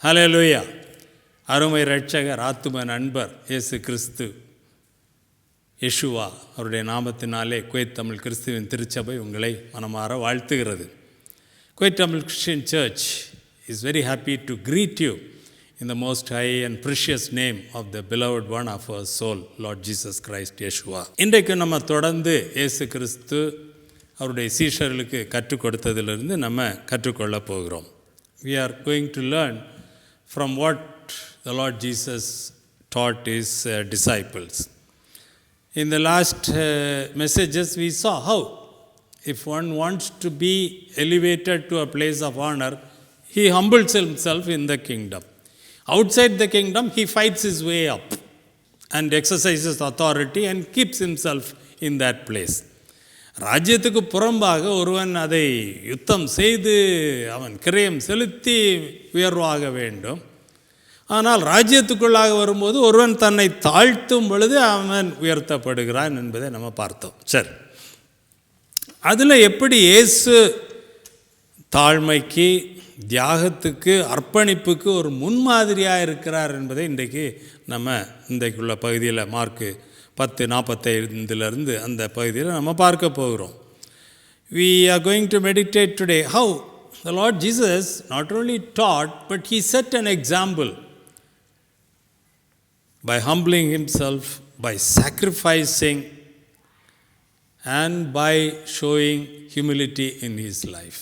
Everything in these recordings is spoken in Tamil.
ஹல்லேலூயா. அருமை இரட்சகர் ஆத்தும நண்பர் இயேசு கிறிஸ்து யெஷுவா அவருடைய நாமத்தினாலே குவைத் தமிழ் கிறிஸ்துவின் திருச்சபை உங்களை மனமாற வாழ்த்துகிறது. Kuwait Tamil Christian church is very happy to greet you in the most high and precious name of the beloved one of our soul, Lord Jesus Christ Yeshua. இன்றைக்கு நம்ம தொடர்ந்து இயேசு கிறிஸ்து அவருடைய சீஷர்களுக்கு கற்றுக் கொடுத்ததிலிருந்து நம்ம கற்றுக்கொள்ள போகிறோம். We are going to learn from what the Lord Jesus taught his disciples. In the last messages we saw how if one wants to be elevated to a place of honor, he humbles himself in the kingdom. Outside the kingdom, he fights his way up and exercises authority and keeps himself in that place. ராஜ்யத்துக்கு புறம்பாக ஒருவன் அதை யுத்தம் செய்து அவன் கிரயம் செலுத்தி உயர்வாக வேண்டும். ஆனால் ராஜ்யத்துக்குள்ளாக வரும்போது ஒருவன் தன்னை தாழ்த்தும் பொழுது அவன் உயர்த்தப்படுகிறான் என்பதை நம்ம பார்த்தோம். சரி, அதில் எப்படி இயேசு தாழ்மைக்கு, தியாகத்துக்கு, அர்ப்பணிப்புக்கு ஒரு முன்மாதிரியாக இருக்கிறார் என்பதை இன்றைக்கு நம்ம இன்றைக்குள்ள பகுதியில் மார்க்கு 10:45 அந்த பகுதியில் நம்ம பார்க்க போகிறோம். We are going to meditate today how the Lord Jesus not only taught but he set an example by humbling himself, by sacrificing and by showing humility in his life.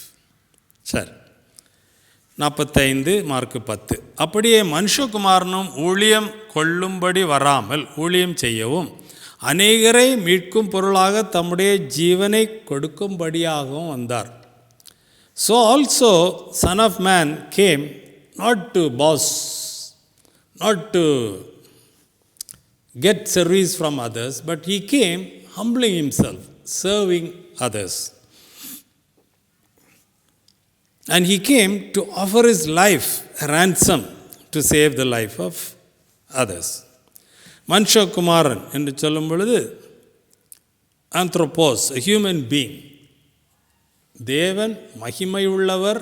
சரி, 45 மார்க்கு 10. அப்படியே மனுஷகுமாரனும் ஊழியம் கொள்ளும்படி வராமல் ஊழியம் செய்யவும் அநேகரை மீட்கும் பொருளாக தம்முடைய ஜீவனை கொடுக்கும்படியாகவும் வந்தார். So also Son of Man came not to boss, not to get service from others, but he came humbling himself, serving others. And he came to offer his life a ransom to save the life of others. மனுஷகுமாரன் என்று சொல்லும் பொழுது ஆந்த்ரோபோஸ், a human being. தேவன் மகிமையுள்ளவர்.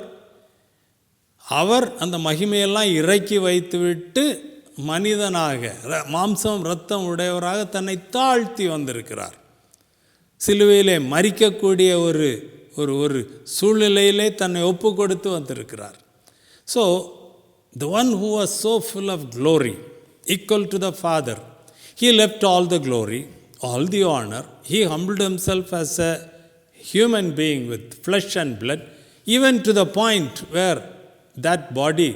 அவர் அந்த மகிமையெல்லாம் இறக்கி வைத்துவிட்டு மனிதனாக மாம்சம் இரத்தம் உடையவராக தன்னை தாழ்த்தி வந்திருக்கிறார். சிலுவையிலே மரிக்கக்கூடிய ஒரு சூழ்நிலையிலே தன்னை ஒப்பு கொடுத்து வந்திருக்கிறார். So the one who was so full of glory, equal to the Father, he left all the glory, all the honor. He humbled himself as a human being with flesh and blood, even to the point where that body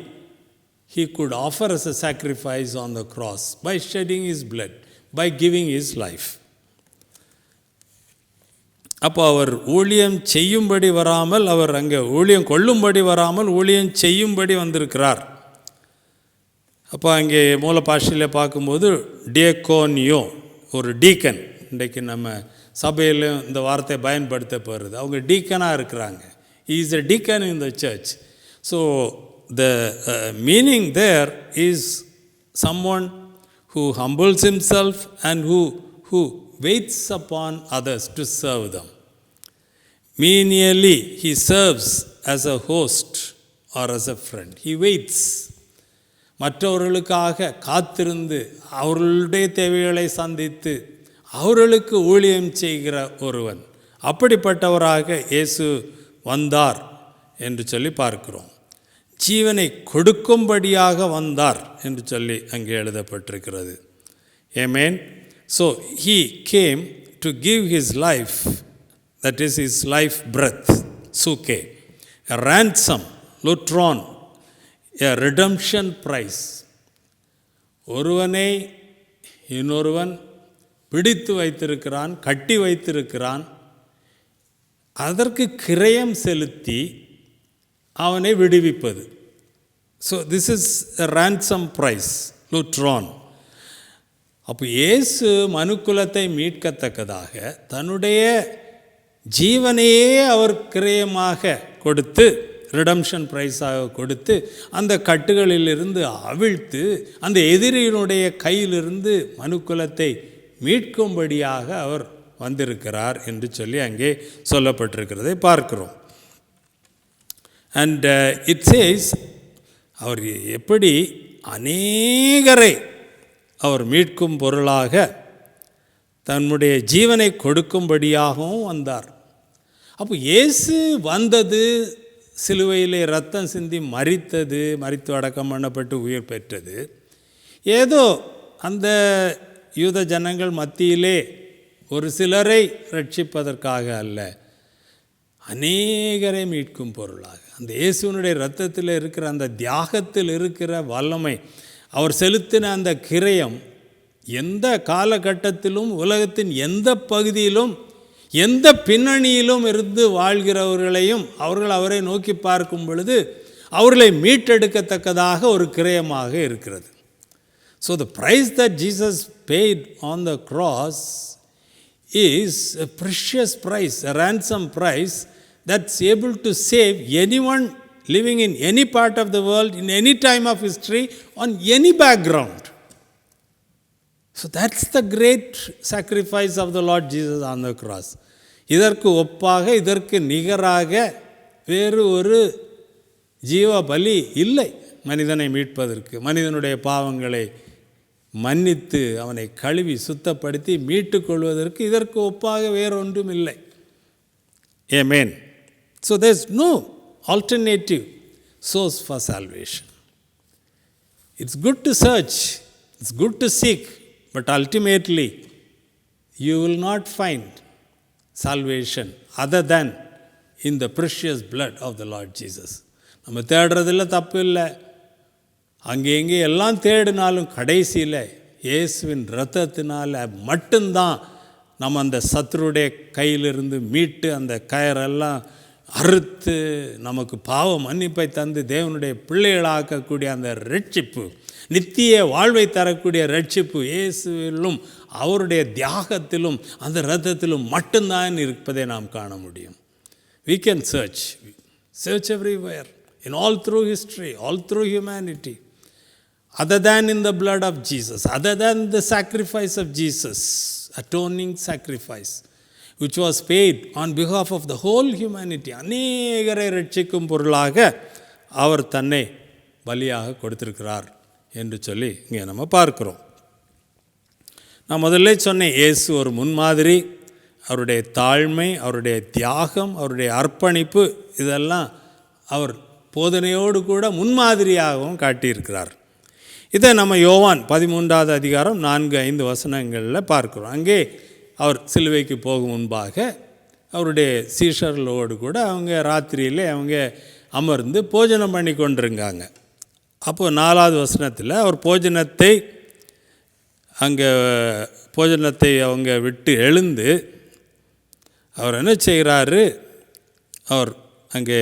he could offer as a sacrifice on the cross by shedding his blood, by giving his life. அப்போ அவர் ஊழியம் செய்யும்படி வராமல், அவர் அங்கே ஊழியம் கொள்ளும்படி வராமல் ஊழியம் செய்யும்படி வந்திருக்கிறார். அப்போ அங்கே மூல பாஷையில் பார்க்கும்போது டியக்கோனியோ, ஒரு டீக்கன். இன்றைக்கு நம்ம சபையிலும் இந்த வார்த்தை பயன்படுத்தப்படுறது. அவங்க டீக்கனாக இருக்கிறாங்க. he is a deacon in the church. So the meaning there is someone who humbles himself and who waits upon others to serve them. Menially he serves as a host or as a friend. He waits. மற்றவர்களுக்காக காத்திருந்து அவர்களுடைய தேவைகளை சந்தித்து அவர்களுக்கு ஊழியம் செய்கிற ஒருவன். அப்படிப்பட்டவராக இயேசு வந்தார் என்று சொல்லி பார்க்கிறோம். ஜீவனை கொடுக்கும்படியாக வந்தார் என்று சொல்லி அங்கே எழுதப்பட்டிருக்கிறது. ஆமென். So he came to give his life, that is his life breath, suke, a ransom, lutron, a redemption price. ஒருவனை இன்னொருவன் பிடித்து வைத்திருக்கிறான், கட்டி வைத்திருக்கிறான். அதற்கு கிரயம் செலுத்தி அவனை விடுவிப்பது. So this is a ransom price, lutron. அப்போ இயேசு மனுக்குலத்தை மீட்கத்தக்கதாக தன்னுடைய ஜீவனையே அவர் கிரயமாக கொடுத்து, ரிடம்ஷன் ப்ரைஸாக கொடுத்து, அந்த கட்டுகளிலிருந்து அவிழ்த்து அந்த எதிரியினுடைய கையிலிருந்து மனுக்குலத்தை மீட்கும்படியாக அவர் வந்திருக்கிறார் என்று சொல்லி அங்கே சொல்லப்பட்டிருக்கிறதை பார்க்கிறோம். And it says அவர் எப்படி அநேகரை அவர் மீட்கும் பொருளாக தன்னுடைய ஜீவனை கொடுக்கும்படியாகவும் வந்தார். அப்போ இயேசு வந்தது, சிலுவையிலே இரத்தம் சிந்தி மரித்தது, மரித்து அடக்கம் பண்ணப்பட்டு உயிர் பெற்றது, ஏதோ அந்த யூத ஜனங்கள் மத்தியிலே ஒரு சிலரை ரட்சிப்பதற்காக அல்ல, அநேகரை மீட்கும் பொருளாக. அந்த இயேசுனுடைய இரத்தத்தில் இருக்கிற அந்த தியாகத்தில் இருக்கிற வல்லமை, அவர் செலுத்தின அந்த கிரயம் எந்த காலகட்டத்திலும் உலகத்தின் எந்த பகுதியிலும் எந்த பின்னணியிலும் இருந்து வாழ்கிறவர்களையும் அவர்கள் அவரை நோக்கி பார்க்கும் பொழுது அவர்களை மீட்டெடுக்கத்தக்கதாக ஒரு கிரயமாக இருக்கிறது. So the price that Jesus paid on the cross is a precious price, a ransom price that's able to save anyone living in any part of the world, in any time of history, on any background. So that's the great sacrifice of the Lord Jesus on the cross. இதற்கு ஒப்பாக, இதற்கு நிகராக வேறு ஒரு ஜீவ பலி இல்லை மனிதனை மீட்பதற்கு. மனிதனுடைய பாவங்களை மன்னித்து அவனை கழுவி சுத்தப்படுத்தி மீட்டு கொள்வதற்கு இதற்கு ஒப்பாக வேறொன்றும் இல்லை. Amen. So there's no alternative source for salvation. It's good to search, it's good to seek, but ultimately you will not find salvation other than in the precious blood of the Lord Jesus. நம்ம தேடுறதில்ல, தப்பு இல்லை, அங்கே எங்கே எல்லாம் தேடினாலும் கடைசியில் இயேசுவின் இரத்தத்தினால் மட்டும்தான் நம்ம அந்த சத்துருடைய கையிலிருந்து மீட்டு அந்த கயரெல்லாம் அறுத்து நமக்கு பாவ மன்னிப்பை தந்து தேவனுடைய பிள்ளைகளாக்கக்கூடிய அந்த ரட்சிப்பு, நித்திய வாழ்வை தரக்கூடிய ரட்சிப்பு இயேசுவிலும் அவருடைய தியாகத்திலும் அந்த இரத்தத்திலும் மட்டும்தான் இருப்பதை நாம் காண முடியும். We can search everywhere, in all through history, all through humanity, other than in the blood of Jesus, other than the sacrifice of Jesus, atoning sacrifice, which was paid on behalf of the whole humanity. அநேகரை ரட்சிக்கும் பொருளாக அவர் தன்னை பலியாக கொடுத்திருக்கிறார் என்று சொல்லி இங்கே நம்ம பார்க்கிறோம். நான் முதல்ல சொன்னேன், இயேசு ஒரு முன்மாதிரி. அவருடைய தாழ்மை, அவருடைய தியாகம், அவருடைய அர்ப்பணிப்பு, இதெல்லாம் அவர் போதனையோடு கூட முன்மாதிரியாகவும் காட்டியிருக்கிறார். இதை நம்ம யோவான் 13வது அதிகாரம் 4-5 வசனங்களில் பார்க்குறோம். அங்கே அவர் சிலுவைக்கு போகும் முன்பாக அவருடைய சீஷர்களோடு கூட அவங்க ராத்திரியிலே அவங்க அமர்ந்து போஜனம் பண்ணி கொண்டிருந்தாங்க. அப்போது 4வது வசனத்தில் அவர் போஜனத்தை அவங்க விட்டு எழுந்து அவர் என்ன செய்கிறாரு, அவர் அங்கே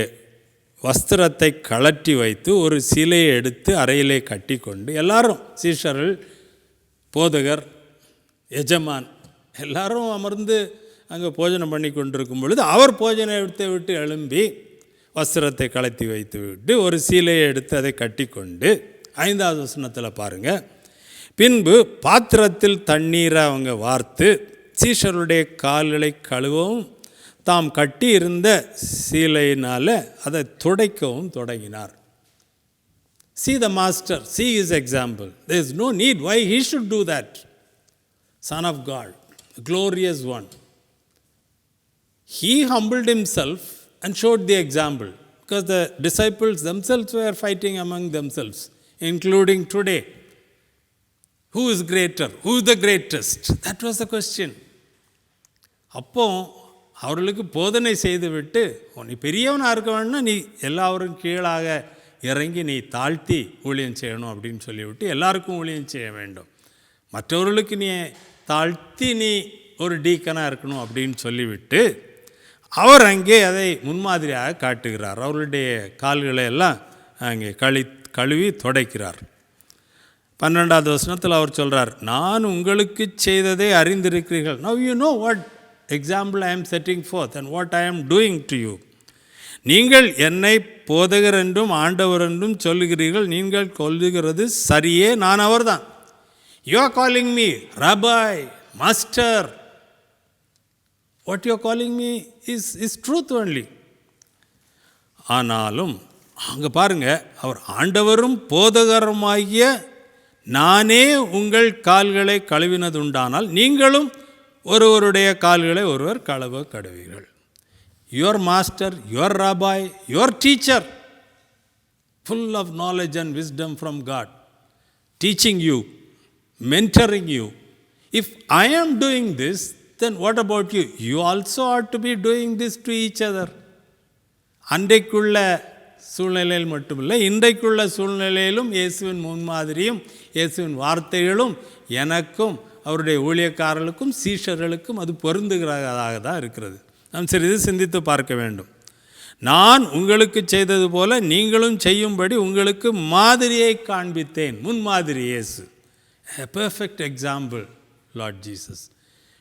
வஸ்திரத்தை கழற்றி வைத்து ஒரு சிலையை எடுத்து அறையிலே கட்டி கொண்டு எல்லாரும் சீஷர்கள், போதகர், எஜமான் எல்லாரும் அமர்ந்து அங்கே போஜனம் பண்ணி கொண்டிருக்கும் பொழுது அவர் போஜனத்தை விட்டு எழும்பி வஸ்திரத்தை கழற்றி வைத்து விட்டு ஒரு சீலையை எடுத்து அதை கட்டி கொண்டு 5வது வசனத்தில் பாருங்கள், பின்பு பாத்திரத்தில் தண்ணீரை அவங்க வார்த்து சீஷருடைய கால்களை கழுவவும் தாம் கட்டி இருந்த சீலையினால் அதை துடைக்கவும் தொடங்கினார். See the master, see his example. There is no need why he should do that. Son of God, the glorious one. He humbled himself and showed the example, because the disciples themselves were fighting among themselves, including today. Who is greater? Who is the greatest? That was the question. அப்போ அவர்களுக்கு போதனை செய்துவிட்டு, நீ பெரியவனாக இருக்க வேணும்னா நீ எல்லாரும் கீழாக இறங்கி நீ தாழ்த்தி ஊழியம் செய்யணும் அப்படின்னு சொல்லிவிட்டு எல்லாருக்கும் ஊழியம் செய்ய வேண்டும், மற்றவர்களுக்கு நீ தாழ்த்தி நீ ஒரு டீக்கனாக இருக்கணும் அப்படின்னு சொல்லிவிட்டு அவர் அங்கே அதை முன்மாதிரியாக காட்டுகிறார். அவர்களுடைய கால்களை எல்லாம் அங்கே கழுவி துடைக்கிறார். 12வது வசனத்தில் அவர் சொல்கிறார், நான் உங்களுக்கு செய்ததை அறிந்திருக்கிறீர்கள். Now you know what example I am setting forth and what I am doing to you. நீங்கள் என்னை போதகர் என்றும் ஆண்டவர் என்றும் சொல்லுகிறீர்கள், நீங்கள் கொல்லுகிறது சரியே, நான் அவர்தான். You are calling me Rabbi, Master. What you are calling me is truth only. ஆனாலும் அங்கே பாருங்கள், அவர் ஆண்டவரும் போதகருமாகிய நானே உங்கள் கால்களை கழுவினதுண்டானால் நீங்களும் ஒருவருடைய கால்களை ஒருவர் கழுவ கடவீர்கள். Your master, your rabbi, your teacher, full of knowledge and wisdom from God, teaching you, mentoring you. If I am doing this, then what about you? You also ought to be doing this to each other. அன்றைக்குள்ள சூழ்நிலையில் மட்டுமில்லை, இன்றைக்குள்ள சூழ்நிலையிலும் இயேசுவின் முன்மாதிரியும் இயேசுவின் வார்த்தைகளும் எனக்கும் அவருடைய ஊழியக்காரர்களுக்கும் சீஷர்களுக்கும் அது பொருந்துகிறதாக தான் இருக்கிறது. நாம் சிறிது சிந்தித்து பார்க்க வேண்டும். நான் உங்களுக்கு செய்தது போல நீங்களும் செய்யும்படி உங்களுக்கு மாதிரியை காண்பித்தேன். முன்மாதிரி இயேசு. A perfect example, Lord Jesus.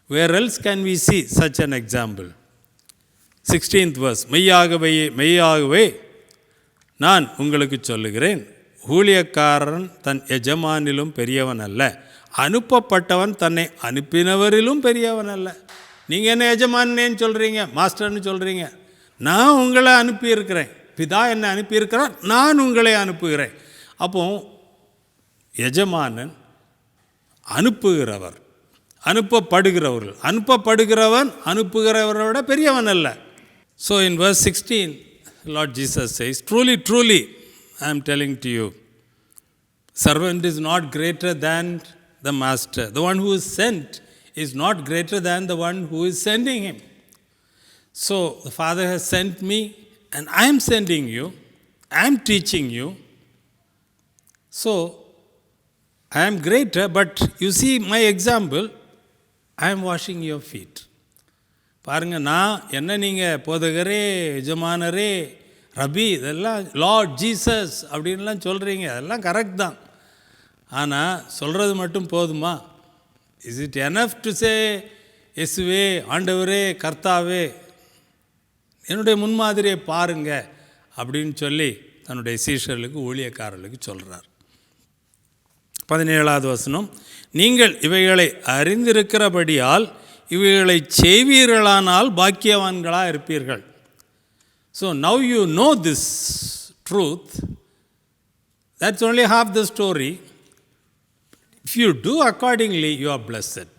Where else can we see such an example? 16th verse. மெய்யாகவே நான் உங்களுக்கு சொல்லுகிறேன், ஊழியக்காரன் தன் எஜமானிலும் பெரியவன் அல்ல, அனுப்பப்பட்டவன் தன்னை அனுப்பினவரிலும் பெரியவன் அல்ல. நீங்கள் என்ன எஜமானேன்னு சொல்கிறீங்க, மாஸ்டர்னு சொல்கிறீங்க. நான் உங்களை அனுப்பியிருக்கிறேன், பிதா என்னை அனுப்பியிருக்கிறார், நான் உங்களை அனுப்புகிறேன். அப்போ எஜமானன் அனுப்புகிறவர், அனுப்பப்படுகிறவர்கள், அனுப்பப்படுகிறவன் அனுப்புகிறவரோட பெரியவன் அல்ல. So in verse 16, Lord Jesus says, truly, truly, I am telling to you, servant is not greater than the master. The one who is sent is not greater than the one who is sending him. So the Father has sent me and I am sending you, I am teaching you. So I am greater, but you see my example, I am washing your feet. பாருங்கள், நான் என்ன நீங்கள் போதகரே, எஜமானரே, ரபி, இதெல்லாம் லார்ட் ஜீசஸ் அப்படின்லாம் சொல்கிறீங்க, அதெல்லாம் கரெக்ட் தான். ஆனால் சொல்கிறது மட்டும் போதுமா? Is it enough to say இயேசுவே, ஆண்டவரே, கர்த்தாவே, என்னுடைய முன்மாதிரியை பாருங்க அப்படின்னு சொல்லி தன்னுடைய சீஷர்களுக்கு, ஊழியக்காரர்களுக்கு சொல்கிறார். 17வது வசனம், நீங்கள் இவைகளை அறிந்திருக்கிறபடியால் இவைகளை செய்வீர்களானால் பாக்கியவான்களாக இருப்பீர்கள். So now you know this truth, that's only half the story. If you do accordingly you are blessed.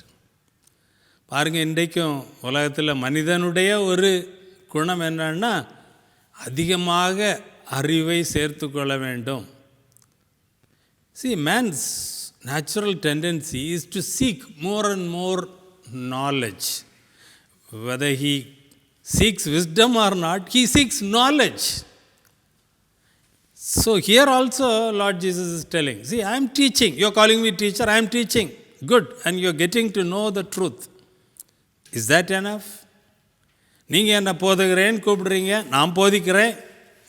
பாருங்கள், இன்றைக்கும் உலகத்தில் மனிதனுடைய ஒரு குணம் என்னன்னா, அதிகமாக அறிவை சேர்த்து கொள்ள வேண்டும். See, man's natural tendency is to seek more and more knowledge. Whether he seeks wisdom or not, he seeks knowledge. So here also Lord Jesus is telling, see, I am teaching. You are calling me teacher, I am teaching. Good. And you are getting to know the truth. Is that enough? நீங்கள் என்ன போதுகிறேன்னு கூப்பிடுறீங்க, நான் போதிக்கிறேன்,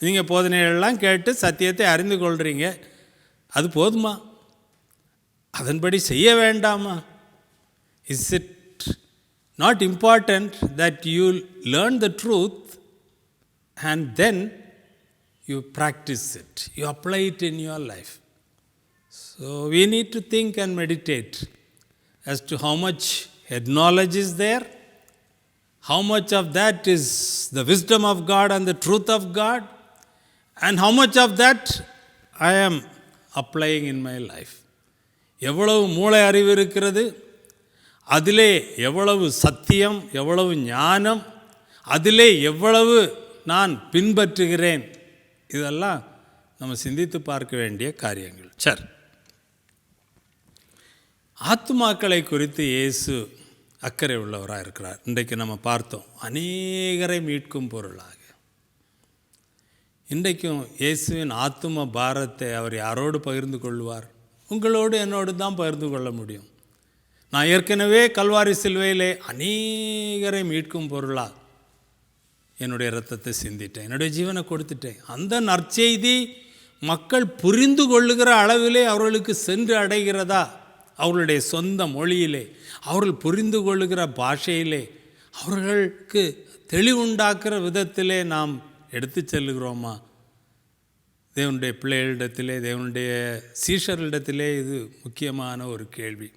நீங்கள் போதனைகள்லாம் கேட்டு சத்தியத்தை அறிந்து கொள்கிறீங்க, அது போதுமா? அதன்படி செய்ய வேண்டாமா? Is it not important that you learn the truth and then you practice it, you apply it in your life? So we need to think and meditate as to how much head knowledge is there, how much of that is the wisdom of God and the truth of God, and how much of that I am applying in my life. எவ்வளவு மூளை அறிவு இருக்கிறது, அதிலே எவ்வளவு சத்தியம், எவ்வளவு ஞானம், அதிலே எவ்வளவு நான் பின்பற்றுகிறேன், இதெல்லாம் நம்ம சிந்தித்து பார்க்க வேண்டிய காரியங்கள். சரி, ஆத்துமாக்களை குறித்து இயேசு அக்கறை உள்ளவராக இருக்கிறார். இன்றைக்கு நம்ம பார்த்தோம், அநேகரை மீட்கும் பொருளாக. இன்றைக்கும் இயேசுவின் ஆத்தும பாரத்தை அவர் யாரோடு பகிர்ந்து கொள்வார்? உங்களோடு என்னோடு தான் பகிர்ந்து கொள்ள முடியும். நான் ஏற்கனவே கல்வாரி சிலுவையிலே அநேகரை மீட்கும் பொருளாக என்னுடைய இரத்தத்தை சிந்திட்டேன், என்னுடைய ஜீவனை கொடுத்துட்டேன். அந்த நற்செய்தி மக்கள் புரிந்து கொள்ளுகிற அளவிலே அவர்களுக்கு சென்று அடைகிறதா? அவர்களுடைய சொந்த மொழியிலே, அவர்கள் புரிந்து கொள்ளுகிற பாஷையிலே, அவர்களுக்கு தெளிவுண்டாக்குற விதத்திலே நாம் எடுத்து செல்லுகிறோமா? தேவனுடைய பிள்ளைகளிடத்திலே, தேவனுடைய சீஷர்களிடத்திலே இது முக்கியமான ஒரு கேள்வி.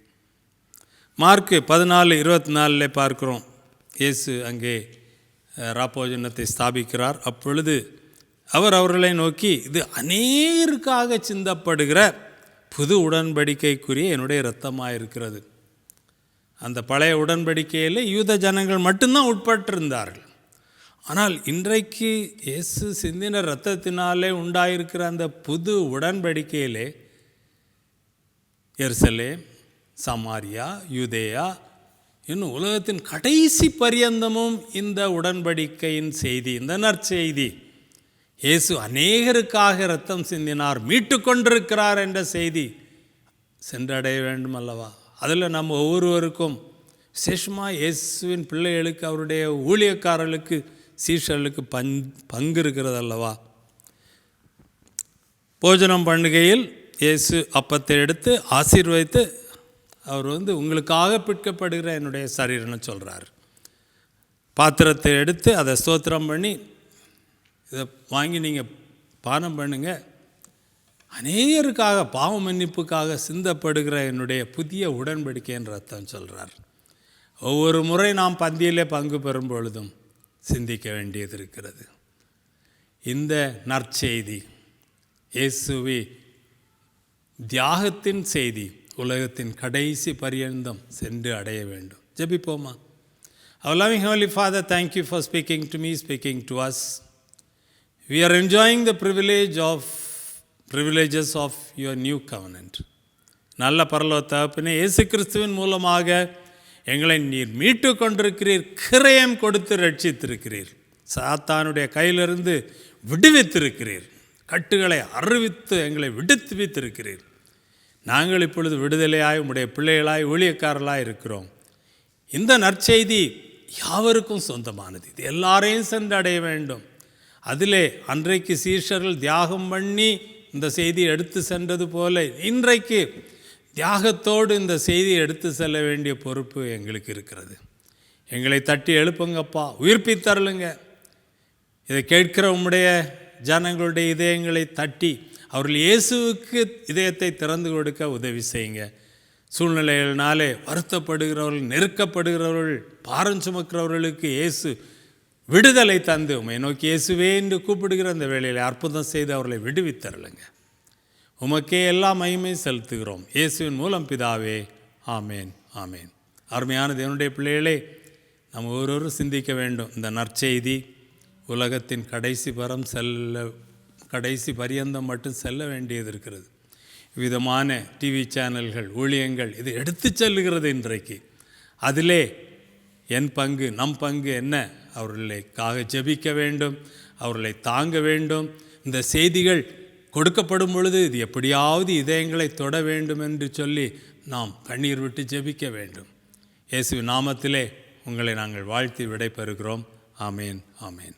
மார்க் 14:24 பார்க்கிறோம், இயேசு அங்கே ராப்போஜனத்தை ஸ்தாபிக்கிறார். அப்பொழுது அவர் அவர்களை நோக்கி, இது அநேகருக்காக சிந்தப்படுகிற புது உடன்படிக்கைக்குரிய என்னுடைய இரத்தமாக இருக்கிறது. அந்த பழைய உடன்படிக்கையில் யூத ஜனங்கள் மட்டும்தான் உட்பட்டிருந்தார்கள். ஆனால் இன்றைக்கு இயேசு சிந்தின இரத்தத்தினாலே உண்டாயிருக்கிற அந்த புது உடன்படிக்கையிலே எருசலேம், சமாரியா, யூதேயா, இன்னும் உலகத்தின் கடைசி பரியந்தமும் இந்த உடன்படிக்கையின் செய்தி, இந்த நற்செய்தி, இயேசு அநேகருக்காக இரத்தம் சிந்தினார், மீட்டு கொண்டிருக்கிறார் என்ற செய்தி சென்றடைய வேண்டும் அல்லவா? அதில் நம்ம ஒவ்வொருவருக்கும், விசேஷமாக இயேசுவின் பிள்ளைகளுக்கு, அவருடைய ஊழியக்காரர்களுக்கு, சீஷர்களுக்கு பங்கு இருக்கிறது அல்லவா? போஜனம் பண்ணுகையில் இயேசு அப்பத்தை எடுத்து ஆசீர்வதித்து அவர் உங்களுக்காக பிற்கப்படுகிற என்னுடைய சரீரம்னு சொல்கிறார். பாத்திரத்தை எடுத்து அதை ஸ்தோத்திரம் பண்ணி, இதை வாங்கி நீங்கள் பானம் பண்ணுங்க, அநேகருக்காக பாவ மன்னிப்புக்காக சிந்தப்படுகிற என்னுடைய புதிய உடன்படிக்கைன்ற ரத்தம் சொல்கிறார். ஒவ்வொரு முறை நாம் பந்தியிலே பங்கு பெறும் பொழுதும் சிந்திக்க வேண்டியது இருக்கிறது. இந்த நற்செய்தி, இயேசுவி தியாகத்தின் செய்தி உலகத்தின் கடைசி பரியந்தம் சென்று அடைய வேண்டும். ஜெபிப்போமா? Our loving Heavenly Father, thank you for speaking to me, speaking to us. We are enjoying the privileges of your new covenant. நல்ல பரலோக தகப்பனே, இயேசு கிறிஸ்துவின் மூலமாக எங்களை நீர் மீட்டு கொண்டிருக்கிறீர், கிரயம் கொடுத்து ரட்சித்திருக்கிறீர், சாத்தானுடைய கையிலிருந்து விடுவித்திருக்கிறீர், கட்டுகளை அறிவித்து எங்களை விடுவித்திருக்கிறீர். நாங்கள் இப்பொழுது விடுதலையாய் உம்முடைய பிள்ளைகளாய் ஊழியக்காரர்களாய் இருக்கிறோம். இந்த நற்செய்தி யாவருக்கும் சொந்தமானது. இது எல்லாரையும் சென்று அடைய வேண்டும். அதிலே அன்றைக்கு சீஷர்கள் தியாகம் பண்ணி இந்த செய்தியை எடுத்து சென்றது போல இன்றைக்கு தியாகத்தோடு இந்த செய்தியை எடுத்து செல்ல வேண்டிய பொறுப்பு எங்களுக்கு இருக்கிறது. எங்களை தட்டி எழுப்புங்கப்பா, உயிர்ப்பித்தருளுங்க. இதை கேட்கிற உம்முடைய ஜனங்களுடைய இதயங்களை தட்டி அவர்கள் இயேசுவுக்கு இதயத்தை திறந்து கொடுக்க உதவி செய்யுங்க. சூழ்நிலைகளினாலே வருத்தப்படுகிறவர்கள், நெருக்கப்படுகிறவர்கள், பாரம் சுமக்கிறவர்களுக்கு இயேசு விடுதலை தந்து உம்மை நோக்கி இயேசுவே என்று கூப்பிடுகிற அந்த வேளையில் அற்புதம் செய்து அவர்களை விடுவித்தருளுங்க. உமக்கே எல்லா மகிமை செலுத்துகிறோம் இயேசுவின் மூலம் பிதாவே. ஆமேன், ஆமேன். அருமையான தேவனுடைய பிள்ளைகளே, நம்ம ஒவ்வொருவரும் சிந்திக்க வேண்டும். இந்த நற்செய்தி உலகத்தின் கடைசி பரியந்தம் மட்டும் செல்ல வேண்டியது இருக்கிறது. விதமான டிவி சேனல்கள், ஊழியங்கள் இது எடுத்து செல்லுகிறது இன்றைக்கு. அதிலே என் பங்கு, நம் பங்கு என்ன? அவர்களுக்காக ஜெபிக்க வேண்டும், அவர்களை தாங்க வேண்டும். இந்த செய்திகள் கொடுக்கப்படும் பொழுது இது எப்படியாவது இதயங்களை தொட வேண்டும் என்று சொல்லி நாம் கண்ணீர் விட்டு ஜெபிக்க வேண்டும். இயேசுவின் நாமத்திலே உங்களை நாங்கள் வாழ்த்தி விடைபெறுகிறோம். ஆமேன், ஆமேன்.